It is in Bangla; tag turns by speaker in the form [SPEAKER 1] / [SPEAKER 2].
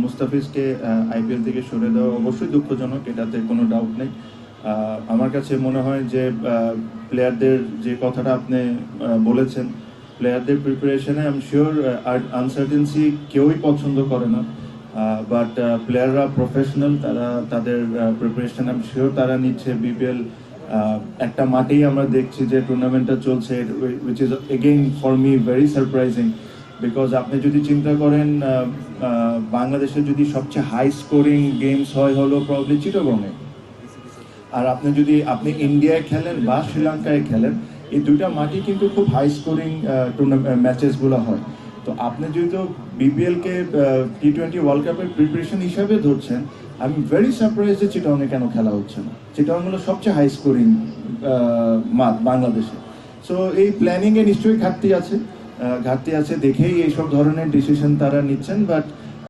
[SPEAKER 1] মুস্তাফিজকে আইপিএল থেকে সরে দেওয়া অবশ্যই দুঃখজনক, এটাতে কোনো ডাউট নেই। আমার কাছে মনে হয় যে প্লেয়ারদের যে কথাটা আপনি বলেছেন, প্লেয়ারদের প্রিপারেশনে আই এম শিওর আনসার্টেনসি কেউই পছন্দ করে না, বাট প্লেয়াররা প্রফেশনাল, তারা তাদের প্রিপারেশন আই এম শিওর তারা নিচ্ছে। বিপিএল একটা মাঠেই আমরা দেখছি যে টুর্নামেন্টটা চলছে, which is again for me very surprising. Because আপনি যদি চিন্তা করেন বাংলাদেশে যদি সবচেয়ে হাই স্কোরিং গেমস হলো প্রবলি চিটাগংয়ে, আর আপনি ইন্ডিয়ায় খেলেন বা শ্রীলঙ্কায় খেলেন, এই দুইটা মাঠে কিন্তু খুব হাই স্কোরিং ম্যাচেসগুলো হয়। তো আপনি যেহেতু বিপিএলকে T20 ওয়ার্ল্ড কাপের প্রিপারেশন হিসাবে ধরছেন, আই এম ভেরি সারপ্রাইজ যে চিটাগংয়ে কেন খেলা হচ্ছে না। চিটাগং হলো সবচেয়ে হাই স্কোরিং মাঠ বাংলাদেশে। সো এই প্ল্যানিংয়ে নিশ্চয়ই ঘাটতি আছে দেখেই এইসব ধরনের ডিসিশন তারা নিচ্ছেন। বাট